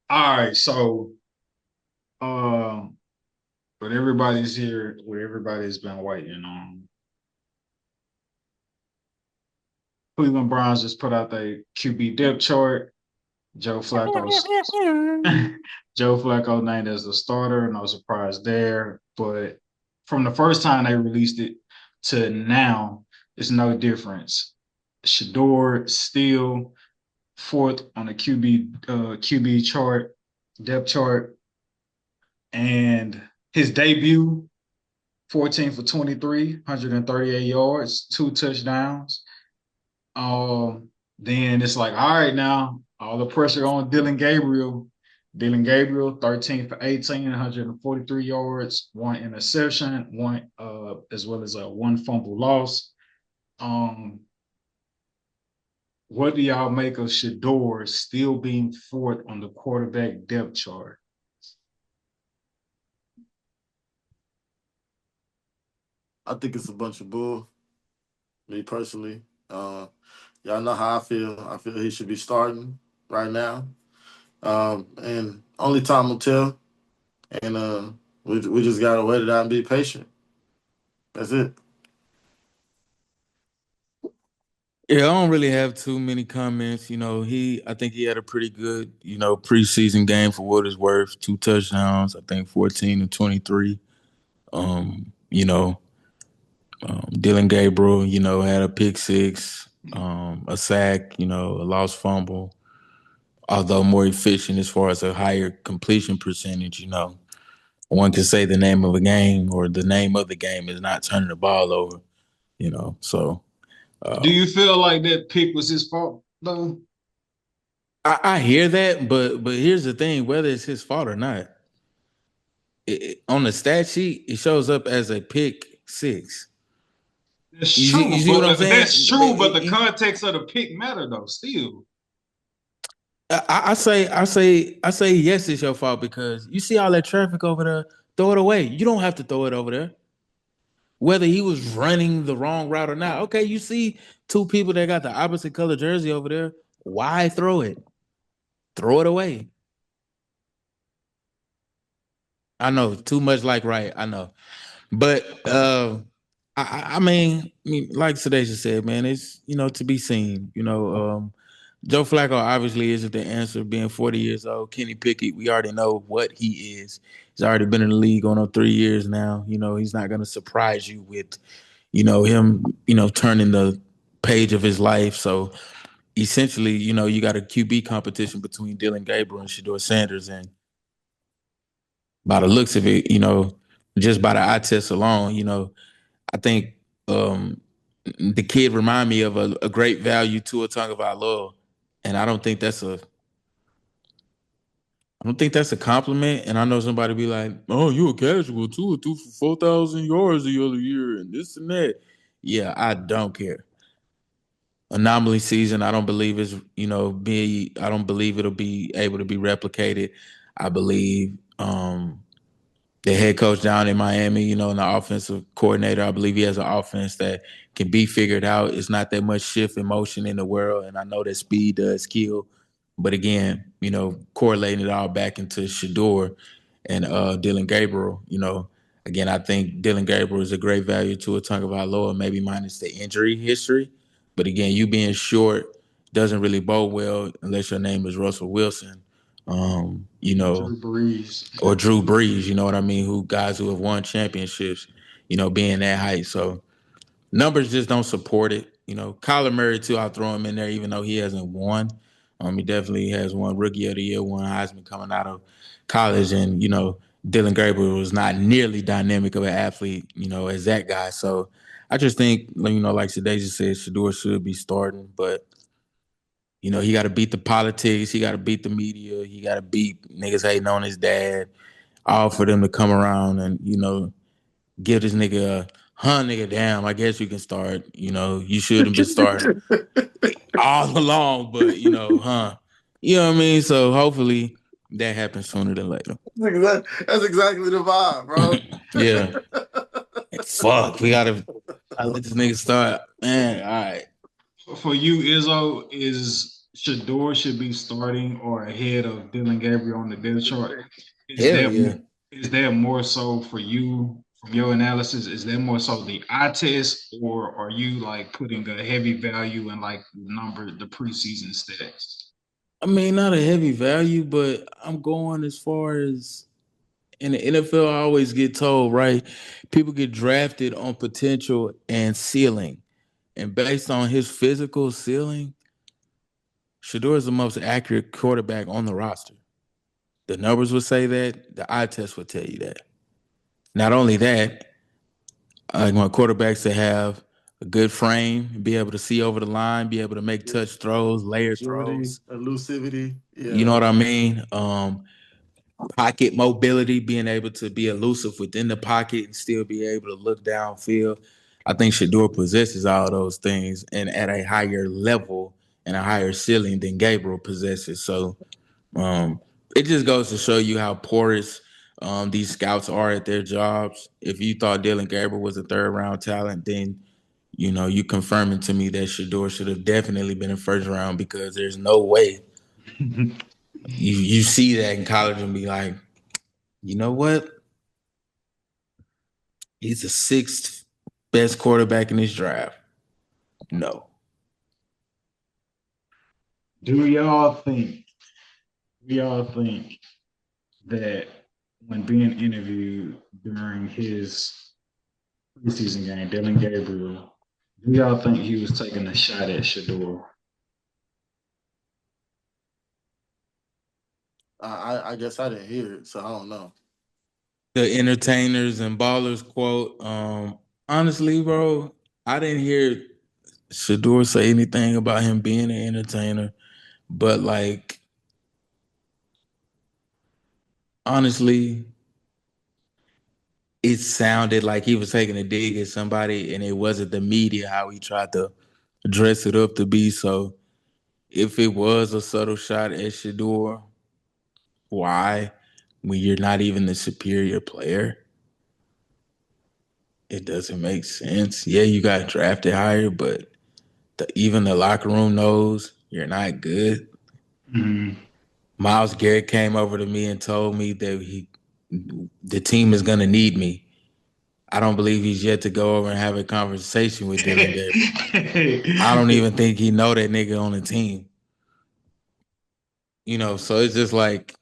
All right, so um, but everybody's here. Where everybody's been waiting on. Cleveland Browns just put out their QB depth chart. Joe Flacco's Joe Flacco named as the starter. No surprise there. But from the first time they released it to now, it's no difference. Shador still fourth on the QB chart, depth chart, and his debut 14 for 23, 138 yards, two touchdowns. Then it's like, all right, now all the pressure on Dylan Gabriel. Dylan Gabriel, 13 for 18, 143 yards, one interception, one as well as a one fumble loss. Um, what do y'all make of Shador still being fourth on the quarterback depth chart? I think it's a bunch of bull. Me personally, uh, y'all know how I feel. I feel he should be starting right now, and only time will tell. And we just gotta wait it out and be patient. That's it. Yeah, I don't really have too many comments. I think he had a pretty good, preseason game for what it's worth. Two touchdowns, I think 14 and 23. Um, you know, Dylan Gabriel, had a pick six, a sack, a lost fumble. Although more efficient as far as a higher completion percentage, one can say the name of a game or the name of the game is not turning the ball over, So Do uh, you feel like that pick was his fault though? I hear that, but here's the thing: whether it's his fault or not, on the stat sheet it shows up as a pick six. That's You true, see what I'm but that's saying? true. But the context of the pick matter though. Still, I say yes, it's your fault because you see all that traffic over there. Throw it away. You don't have to throw it over there. Whether he was running the wrong route or not. Okay, you see two people that got the opposite color jersey over there. Why throw it? Throw it away. I know too much like right. I know. But I mean, like Sedacia said, man, it's to be seen. Joe Flacco obviously isn't the answer. Being 40 years old, Kenny Pickett, we already know what he is. He's already been in the league on 3 years now. He's not going to surprise you with, him, turning the page of his life. So essentially, you got a QB competition between Dylan Gabriel and Shador Sanders, and by the looks of it, just by the eye test alone, I think the kid remind me of a great value to a tongue of our love, and I don't think that's a compliment. And I know somebody be like, "Oh, you a casual too? Threw for 4,000 yards the other year and this and that." Yeah, I don't care. Anomaly season, I don't believe is be. I don't believe it'll be able to be replicated. I believe the head coach down in Miami, and the offensive coordinator, I believe he has an offense that can be figured out. It's not that much shift in motion in the world, and I know that speed does kill. But again, correlating it all back into Shador and Dylan Gabriel, again, I think Dylan Gabriel is a great value to a Tagovailoa, maybe minus the injury history. But again, you being short doesn't really bode well unless your name is Russell Wilson. Um, you know, Drew Brees. or Drew Brees, you know what I mean? Who guys who have won championships, being that height. So numbers just don't support it. Kyler Murray too. I'll throw him in there, even though he hasn't won. He definitely has won Rookie of the Year, won Heisman coming out of college, and Dylan Gabriel was not nearly dynamic of an athlete, as that guy. So I just think, like Shadeja said, Shador should be starting, but he got to beat the politics, he got to beat the media, he got to beat niggas hating on his dad, all for them to come around and give this nigga a nigga damn. I guess you can start. You should have been starting all along, but you know what I mean. So hopefully that happens sooner than later. That's exactly the vibe, bro. Yeah. Fuck, we gotta let this nigga start. Man, all right. For you, Izzo, is Shador should be starting or ahead of Dylan Gabriel on the depth chart. Is Hell that yeah. is that more so for you from your analysis? Is that more so the eye test, or are you like putting a heavy value in like the preseason stats? I mean, not a heavy value, but I'm going as far as in the NFL, I always get told, right? People get drafted on potential and ceiling. And based on his physical ceiling, Shador is the most accurate quarterback on the roster. The numbers would say that. The eye test would tell you that. Not only that, I want quarterbacks to have a good frame, be able to see over the line, be able to make touch throws, layered Agility, throws. elusivity. You know Yeah. what I mean? Pocket mobility, being able to be elusive within the pocket and still be able to look downfield. I think Shador possesses all those things and at a higher level and a higher ceiling than Gabriel possesses. So um, it just goes to show you how porous these scouts are at their jobs. If you thought Dylan Gabriel was a third round talent, then you confirming to me that Shador should have definitely been a first round because there's no way you see that in college and be like, you know what? He's the sixth best quarterback in this draft. No. Do y'all think? Do y'all think that when being interviewed during his preseason game, Dylan Gabriel, do y'all think he was taking a shot at Shador? I guess I didn't hear it, so I don't know. The entertainers and ballers quote. Honestly, bro, I didn't hear Shador say anything about him being an entertainer. But like, honestly, it sounded like he was taking a dig at somebody, and it wasn't the media how he tried to dress it up to be. So if it was a subtle shot at Shador, why? When you're not even the superior player, it doesn't make sense. Yeah, you got drafted higher, but even the locker room knows you're not good. Mm-hmm. Myles Garrett came over to me and told me that the team is going to need me. I don't believe he's yet to go over and have a conversation with Dylan Gabriel. I don't even think he know that nigga on the team. So it's just like,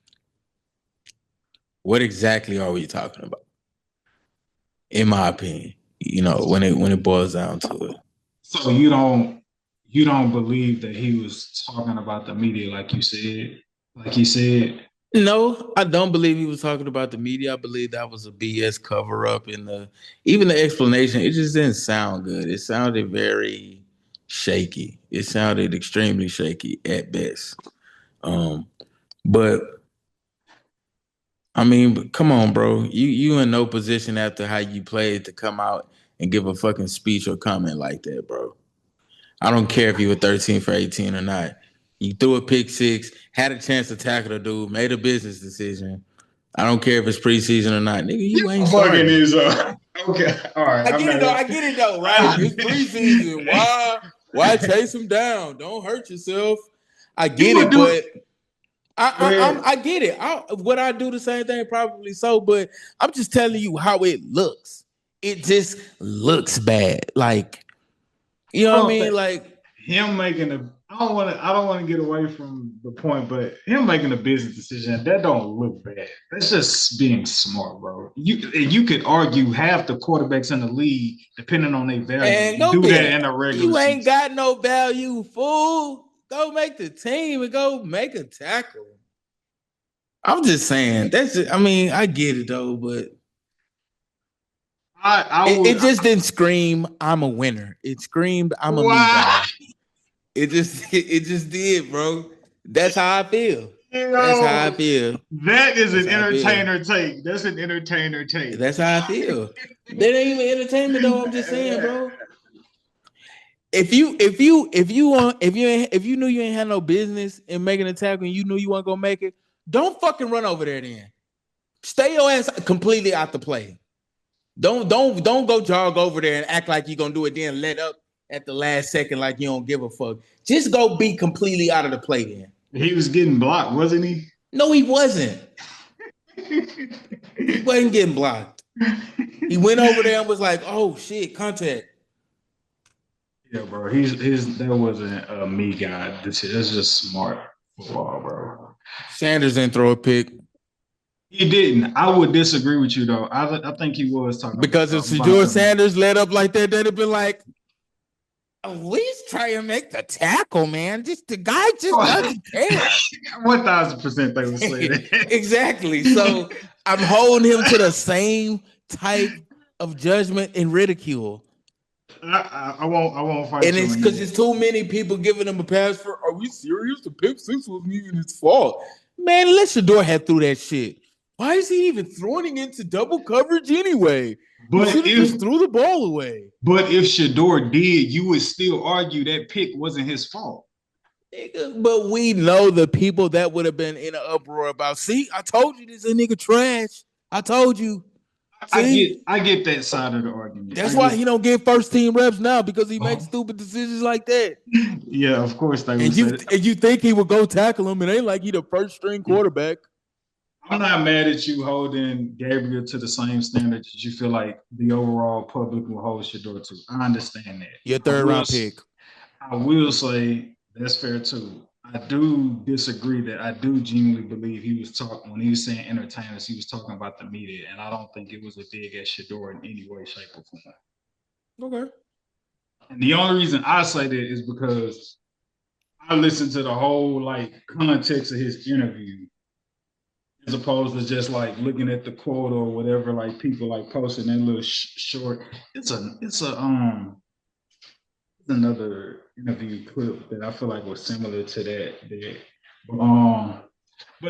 what exactly are we talking about? In my opinion, when it boils down to it. So you don't believe that he was talking about the media like you said, like he said? No, I don't believe he was talking about the media. I believe that was a BS cover up, and even the explanation, it just didn't sound good. It sounded very shaky. It sounded extremely shaky at best. But I mean, come on, bro. You in no position after how you played to come out and give a fucking speech or comment like that, bro. I don't care if you were 13 for 18 or not. You threw a pick six, had a chance to tackle the dude, made a business decision. I don't care if it's preseason or not. Nigga, you ain't fucking starting. is okay. All right. I get it though, right? It's preseason. Why chase him down? Don't hurt yourself. I get it, but I get it. Would I do the same thing? Probably so, but I'm just telling you how it looks. It just looks bad. Like, you know what I mean? Like him making I don't want to get away from the point, but him making a business decision, that don't look bad. That's just being smart, bro. You could argue half the quarterbacks in the league, depending on their value, do that in a regular You ain't season. got no value, fool. Go make the team and go make a tackle. I'm just saying. I get it though, but it just didn't scream I'm a winner. It screamed I'm a me guy. It just did, bro. That's how I feel. That's how I feel. That is an entertainer take. That's an entertainer take. That's how I feel. That ain't even entertainment though. I'm just saying, bro. If you knew you ain't had no business in making a tackle and you knew you weren't gonna make it, don't fucking run over there then. Stay your ass completely out the play. Don't go jog over there and act like you're gonna do it, then let up at the last second like you don't give a fuck. Just go be completely out of the play then. He was getting blocked, wasn't he? No, he wasn't. He wasn't getting blocked. He went over there and was like, "Oh shit, contact." Yeah, bro. That wasn't a me guy. That's just smart football, bro. Sanders didn't throw a pick. He didn't. I would disagree with you though. I think he was talking because if Shedeur Sanders led up like that, they'd have been like, at least try and make the tackle, man. Just the guy just doesn't care. 1,000% they would say that. Exactly. So I'm holding him to the same type of judgment and ridicule. I won't fight. And it's because there's too many people giving him a pass for. Are we serious? The pick six wasn't even his fault. Man, let Shedeur head through that shit. Why is he even throwing into double coverage anyway? But he just threw the ball away. But if Shedeur did, you would still argue that pick wasn't his fault. But we know the people that would have been in an uproar about. See, I told you this a nigga trash. I told you. I get that side of the argument. That's why he don't get first team reps now because he makes stupid decisions like that. Yeah, of course they would. And you think he would go tackle him? It ain't like he the first string quarterback. I'm not mad at you holding Gabriel to the same standard that you feel like the overall public will hold Shedeur to. I understand that. Your third round pick. I will say that's fair too. I do disagree that I do genuinely believe he was talking when he was saying entertainers, he was talking about the media, and I don't think it was a dig at Shedeur in any way, shape, or form. Okay. And the only reason I say that is because I listened to the whole context of his interview, as opposed to just looking at the quote or whatever people posting that little short. It's another interview clip that I feel like was similar to that. But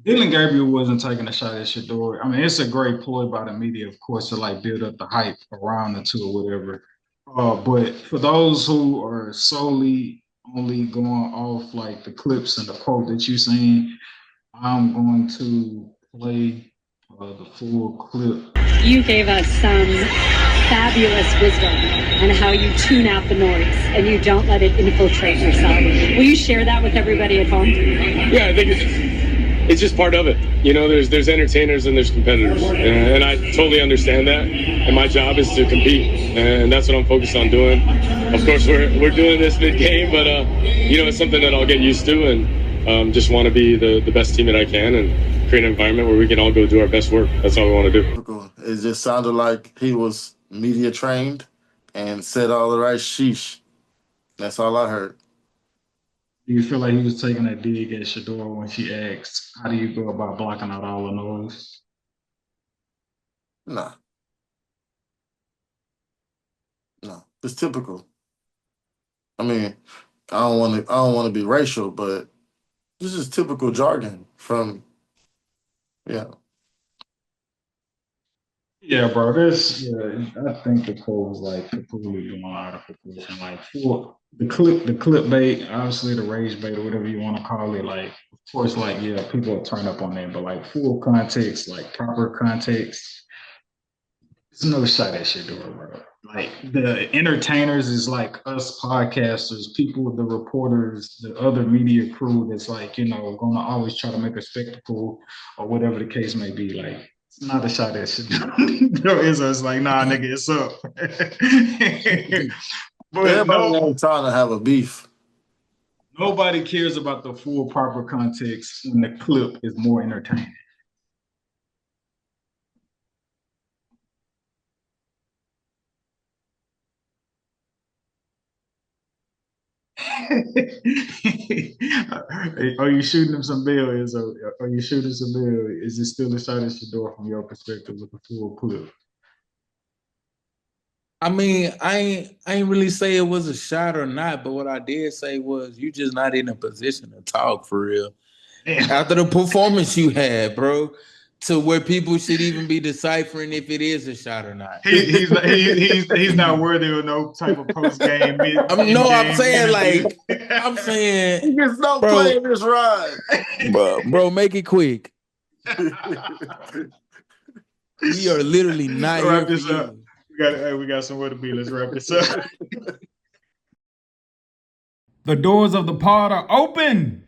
Dillon Gabriel wasn't taking a shot at Shedeur. I mean, it's a great ploy by the media, of course, to build up the hype around the two or whatever. But for those who are solely only going off the clips and the quote that you're saying, I'm going to play the full clip. You gave us some fabulous wisdom on how you tune out the noise and you don't let it infiltrate yourself. Will you share that with everybody at home? Yeah, I think it's just part of it. You know, there's entertainers and there's competitors, and I totally understand that. And my job is to compete, and that's what I'm focused on doing. Of course, we're doing this mid-game, but it's something that I'll get used to, and just want to be the best team that I can and create an environment where we can all go do our best work. That's all we want to do. It just sounded like he was media trained and said all the right sheesh. That's all I heard. Do you feel like he was taking a dig at Shedeur when she asked, how do you go about blocking out all the noise? Nah. No. It's typical. I mean, I don't want to be racial, but this is typical jargon from Yeah, bro. I think the quote was completely blown out of proportion. For the clickbait, obviously the rage bait or whatever you want to call it. Of course, people will turn up on that, but full context, proper context, there's no shot at Shedeur, bro. The entertainers is us podcasters, people, the reporters, the other media crew that's gonna always try to make a spectacle or whatever the case may be. It's not a shot at Shedeur. It's nah, nigga, it's up. But everybody's trying to have a beef. Nobody cares about the full proper context when the clip is more entertaining. Are you shooting him some bail? Are you shooting some bail? Is it still a shot at Shedeur from your perspective with the full clip? I mean, I ain't really say it was a shot or not, but what I did say was you just not in a position to talk for real. Damn. After the performance you had, bro, to where people should even be deciphering if it is a shot or not. He's not worthy of no type of post game. I'm saying he gets no play in this ride, bro. Make it quick. We are literally not here for you. We got somewhere to be. Let's wrap this up. The doors of the pod are open.